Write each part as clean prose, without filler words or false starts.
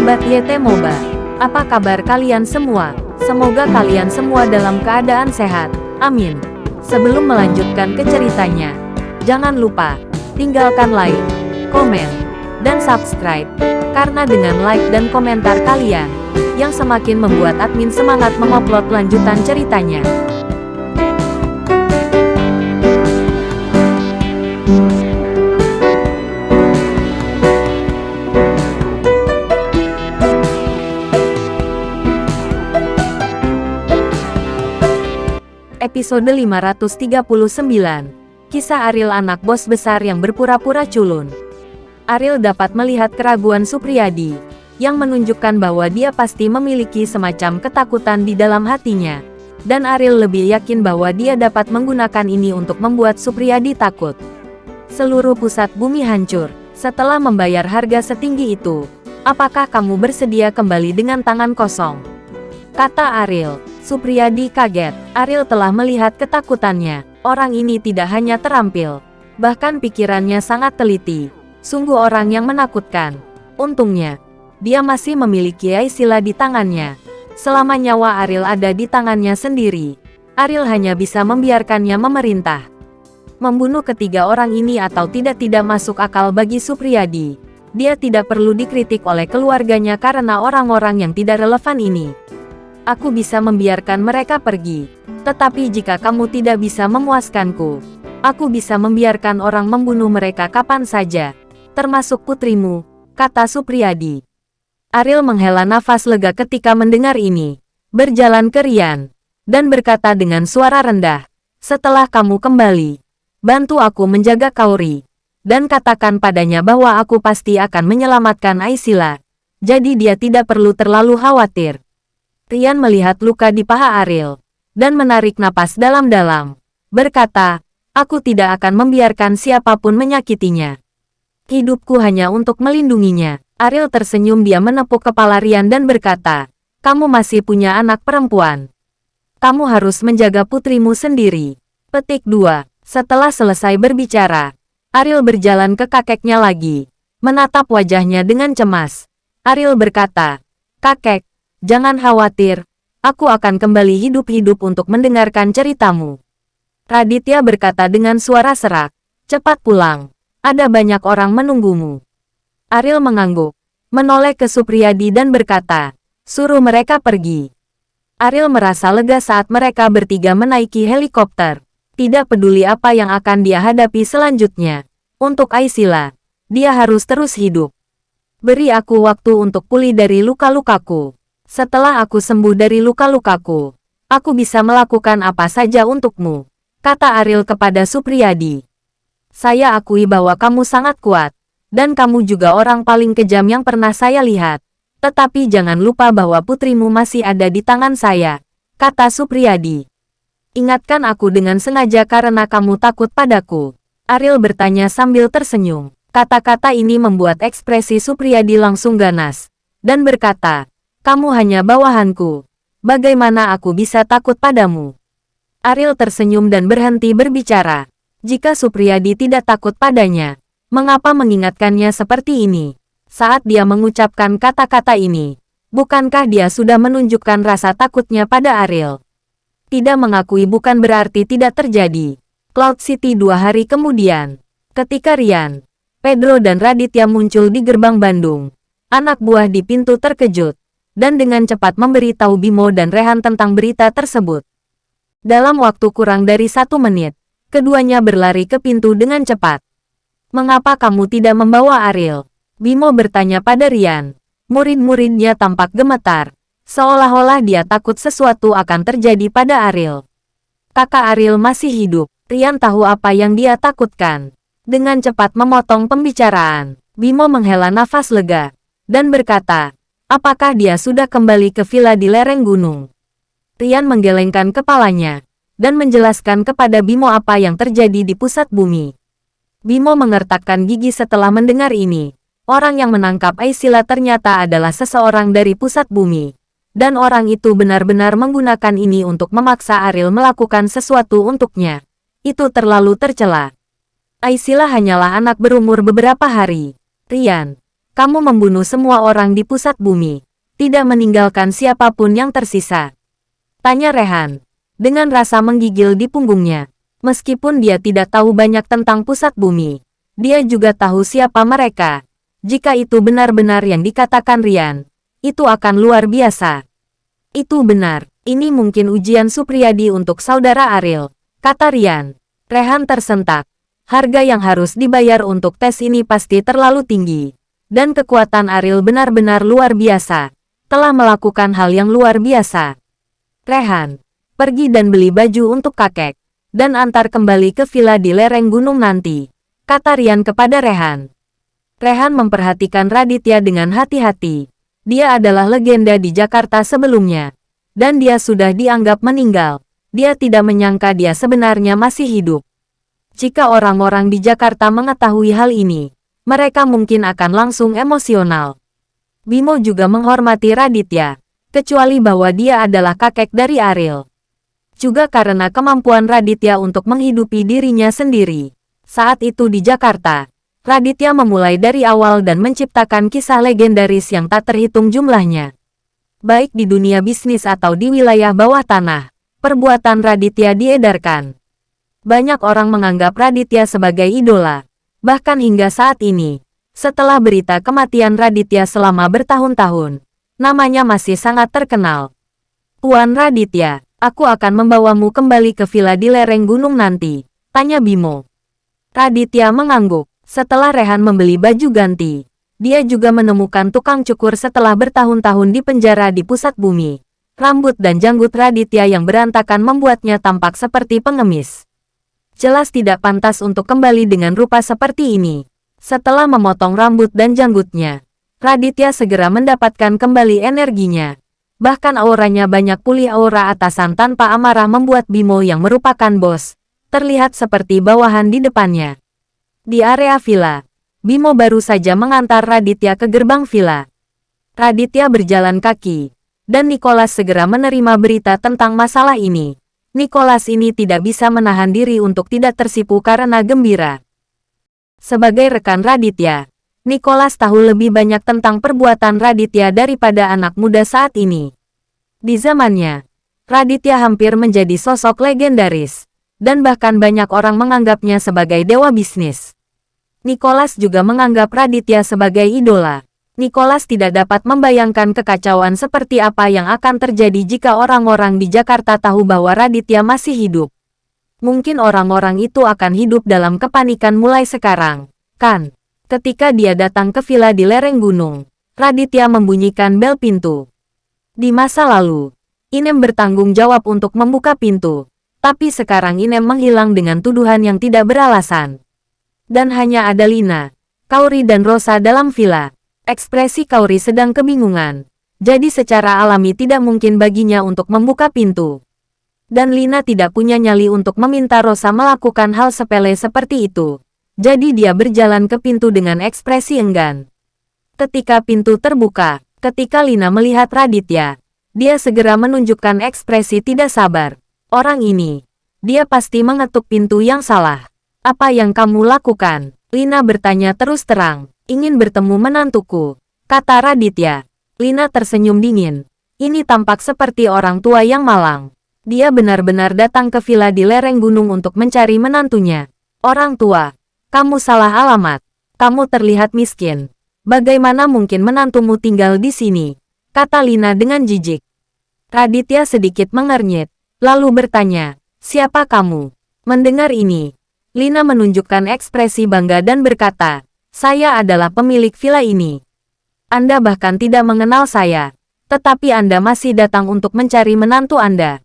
Sahabat YT Moba, apa kabar kalian semua? Semoga kalian semua dalam keadaan sehat. Amin. Sebelum melanjutkan ke ceritanya, jangan lupa tinggalkan like, komen, dan subscribe. Karena dengan like dan komentar kalian, yang semakin membuat admin semangat mengupload lanjutan ceritanya. Episode 539. Kisah Ariel anak bos besar yang berpura-pura culun. Ariel dapat melihat keraguan Supriyadi, yang menunjukkan bahwa dia pasti memiliki semacam ketakutan di dalam hatinya. Dan Ariel lebih yakin bahwa dia dapat menggunakan ini untuk membuat Supriyadi takut. Seluruh pusat bumi hancur. Setelah membayar harga setinggi itu, apakah kamu bersedia kembali dengan tangan kosong? Kata Ariel. Supriyadi kaget. Ariel telah melihat ketakutannya. Orang ini tidak hanya terampil, bahkan pikirannya sangat teliti. Sungguh orang yang menakutkan. Untungnya, dia masih memiliki Aisila di tangannya. Selama nyawa Ariel ada di tangannya sendiri, Ariel hanya bisa membiarkannya memerintah. Membunuh ketiga orang ini atau tidak masuk akal bagi Supriyadi. Dia tidak perlu dikritik oleh keluarganya karena orang-orang yang tidak relevan ini. Aku bisa membiarkan mereka pergi. Tetapi jika kamu tidak bisa memuaskanku, aku bisa membiarkan orang membunuh mereka kapan saja. Termasuk putrimu, kata Supriyadi. Ariel menghela nafas lega ketika mendengar ini. Berjalan ke Rian, dan berkata dengan suara rendah, setelah kamu kembali, bantu aku menjaga Kauri. Dan katakan padanya bahwa aku pasti akan menyelamatkan Aisila. Jadi dia tidak perlu terlalu khawatir. Rian melihat luka di paha Ariel, dan menarik napas dalam-dalam. Berkata, aku tidak akan membiarkan siapapun menyakitinya. Hidupku hanya untuk melindunginya. Ariel tersenyum, dia menepuk kepala Rian dan berkata, kamu masih punya anak perempuan. Kamu harus menjaga putrimu sendiri. Petik 2. Setelah selesai berbicara, Ariel berjalan ke kakeknya lagi, menatap wajahnya dengan cemas. Ariel berkata, kakek, jangan khawatir, aku akan kembali hidup-hidup untuk mendengarkan ceritamu. Raditya berkata dengan suara serak, cepat pulang, ada banyak orang menunggumu. Ariel mengangguk, menoleh ke Supriyadi dan berkata, suruh mereka pergi. Ariel merasa lega saat mereka bertiga menaiki helikopter. Tidak peduli apa yang akan dia hadapi selanjutnya. Untuk Aisila, dia harus terus hidup. Beri aku waktu untuk pulih dari luka-lukaku. Setelah aku sembuh dari luka-lukaku, aku bisa melakukan apa saja untukmu, kata Ariel kepada Supriyadi. Saya akui bahwa kamu sangat kuat, dan kamu juga orang paling kejam yang pernah saya lihat. Tetapi jangan lupa bahwa putrimu masih ada di tangan saya, kata Supriyadi. Ingatkan aku dengan sengaja karena kamu takut padaku. Ariel bertanya sambil tersenyum. Kata-kata ini membuat ekspresi Supriyadi langsung ganas, dan berkata, kamu hanya bawahanku. Bagaimana aku bisa takut padamu? Ariel tersenyum dan berhenti berbicara. Jika Supriyadi tidak takut padanya, mengapa mengingatkannya seperti ini? Saat dia mengucapkan kata-kata ini, bukankah dia sudah menunjukkan rasa takutnya pada Ariel? Tidak mengakui bukan berarti tidak terjadi. Cloud City 2 hari kemudian, ketika Rian, Pedro dan Raditya muncul di gerbang Bandung, anak buah di pintu terkejut, dan dengan cepat memberitahu Bimo dan Rehan tentang berita tersebut. Dalam waktu kurang dari 1 menit, keduanya berlari ke pintu dengan cepat. Mengapa kamu tidak membawa Ariel? Bimo bertanya pada Rian. Murid-muridnya tampak gemetar, seolah-olah dia takut sesuatu akan terjadi pada Ariel. Kakak Ariel masih hidup. Rian tahu apa yang dia takutkan. Dengan cepat memotong pembicaraan, Bimo menghela nafas lega, dan berkata, apakah dia sudah kembali ke villa di lereng gunung? Rian menggelengkan kepalanya, dan menjelaskan kepada Bimo apa yang terjadi di pusat bumi. Bimo mengertakkan gigi setelah mendengar ini. Orang yang menangkap Aisila ternyata adalah seseorang dari pusat bumi. Dan orang itu benar-benar menggunakan ini untuk memaksa Ariel melakukan sesuatu untuknya. Itu terlalu tercela. Aisila hanyalah anak berumur beberapa hari. Rian, Kamu membunuh semua orang di pusat bumi, tidak meninggalkan siapapun yang tersisa. Tanya Rehan, dengan rasa menggigil di punggungnya. Meskipun dia tidak tahu banyak tentang pusat bumi, dia juga tahu siapa mereka. Jika itu benar-benar yang dikatakan Rian, itu akan luar biasa. Itu benar, ini mungkin ujian Supriyadi untuk saudara Aril, kata Rian. Rehan tersentak. Harga yang harus dibayar untuk tes ini pasti terlalu tinggi. Dan kekuatan Aril benar-benar luar biasa. Telah melakukan hal yang luar biasa. Rehan, pergi dan beli baju untuk kakek. Dan antar kembali ke villa di lereng gunung nanti, kata Rian kepada Rehan. Rehan memperhatikan Raditya dengan hati-hati. Dia adalah legenda di Jakarta sebelumnya. Dan dia sudah dianggap meninggal. Dia tidak menyangka dia sebenarnya masih hidup. Jika orang-orang di Jakarta mengetahui hal ini, mereka mungkin akan langsung emosional. Bimo juga menghormati Raditya, kecuali bahwa dia adalah kakek dari Aril. Juga karena kemampuan Raditya untuk menghidupi dirinya sendiri. Saat itu di Jakarta, Raditya memulai dari awal dan menciptakan kisah legendaris yang tak terhitung jumlahnya. Baik di dunia bisnis atau di wilayah bawah tanah, perbuatan Raditya diedarkan. Banyak orang menganggap Raditya sebagai idola. Bahkan hingga saat ini, setelah berita kematian Raditya selama bertahun-tahun, namanya masih sangat terkenal. Tuan Raditya, aku akan membawamu kembali ke villa di lereng gunung nanti, tanya Bimo. Raditya mengangguk. Setelah Rehan membeli baju ganti, dia juga menemukan tukang cukur setelah bertahun-tahun di penjara di pusat bumi. Rambut dan janggut Raditya yang berantakan membuatnya tampak seperti pengemis. Jelas tidak pantas untuk kembali dengan rupa seperti ini. Setelah memotong rambut dan janggutnya, Raditya segera mendapatkan kembali energinya. Bahkan auranya banyak pulih. Aura atasan tanpa amarah membuat Bimo yang merupakan bos terlihat seperti bawahan di depannya. Di area villa, Bimo baru saja mengantar Raditya ke gerbang villa. Raditya berjalan kaki, dan Nicholas segera menerima berita tentang masalah ini. Nicholas ini tidak bisa menahan diri untuk tidak tersipu karena gembira. Sebagai rekan Raditya, Nicholas tahu lebih banyak tentang perbuatan Raditya daripada anak muda saat ini. Di zamannya, Raditya hampir menjadi sosok legendaris, dan bahkan banyak orang menganggapnya sebagai dewa bisnis. Nicholas juga menganggap Raditya sebagai idola. Nicholas tidak dapat membayangkan kekacauan seperti apa yang akan terjadi jika orang-orang di Jakarta tahu bahwa Raditya masih hidup. Mungkin orang-orang itu akan hidup dalam kepanikan mulai sekarang, kan? Ketika dia datang ke villa di lereng gunung, Raditya membunyikan bel pintu. Di masa lalu, Inem bertanggung jawab untuk membuka pintu, tapi sekarang Inem menghilang dengan tuduhan yang tidak beralasan. Dan hanya ada Lina, Kauri dan Rosa dalam villa. Ekspresi Kauri sedang kebingungan, jadi secara alami tidak mungkin baginya untuk membuka pintu. Dan Lina tidak punya nyali untuk meminta Rosa melakukan hal sepele seperti itu. Jadi dia berjalan ke pintu dengan ekspresi enggan. Ketika pintu terbuka, ketika Lina melihat Raditya, dia segera menunjukkan ekspresi tidak sabar. Orang ini, dia pasti mengetuk pintu yang salah. Apa yang kamu lakukan? Lina bertanya terus terang. Ingin bertemu menantuku, kata Raditya. Lina tersenyum dingin. Ini tampak seperti orang tua yang malang. Dia benar-benar datang ke villa di lereng gunung untuk mencari menantunya. Orang tua, kamu salah alamat. Kamu terlihat miskin. Bagaimana mungkin menantumu tinggal di sini? Kata Lina dengan jijik. Raditya sedikit mengernyit, lalu bertanya, siapa kamu? Mendengar ini, Lina menunjukkan ekspresi bangga dan berkata, saya adalah pemilik villa ini. Anda bahkan tidak mengenal saya, tetapi Anda masih datang untuk mencari menantu Anda.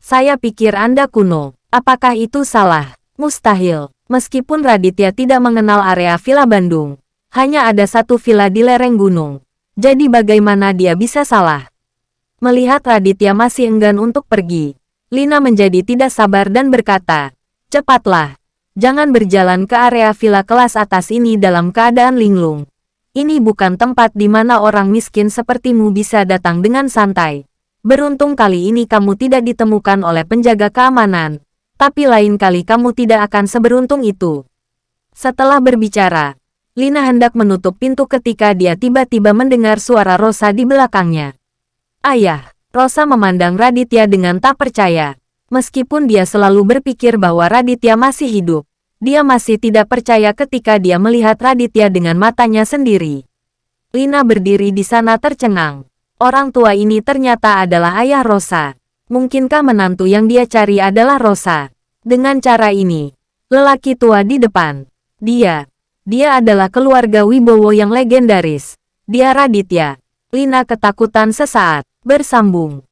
Saya pikir Anda kuno. Apakah itu salah? Mustahil. Meskipun Raditya tidak mengenal area villa Bandung, hanya ada satu villa di lereng gunung. Jadi bagaimana dia bisa salah? Melihat Raditya masih enggan untuk pergi, Lina menjadi tidak sabar dan berkata, cepatlah. Jangan berjalan ke area villa kelas atas ini dalam keadaan linglung. Ini bukan tempat di mana orang miskin sepertimu bisa datang dengan santai. Beruntung kali ini kamu tidak ditemukan oleh penjaga keamanan, tapi lain kali kamu tidak akan seberuntung itu. Setelah berbicara, Lina hendak menutup pintu ketika dia tiba-tiba mendengar suara Rosa di belakangnya. Ayah, Rosa memandang Raditya dengan tak percaya. Meskipun dia selalu berpikir bahwa Raditya masih hidup, dia masih tidak percaya ketika dia melihat Raditya dengan matanya sendiri. Lina berdiri di sana tercengang. Orang tua ini ternyata adalah ayah Rosa. Mungkinkah menantu yang dia cari adalah Rosa? Dengan cara ini, lelaki tua di depan. Dia adalah keluarga Wibowo yang legendaris. Dia Raditya. Lina ketakutan sesaat, bersambung.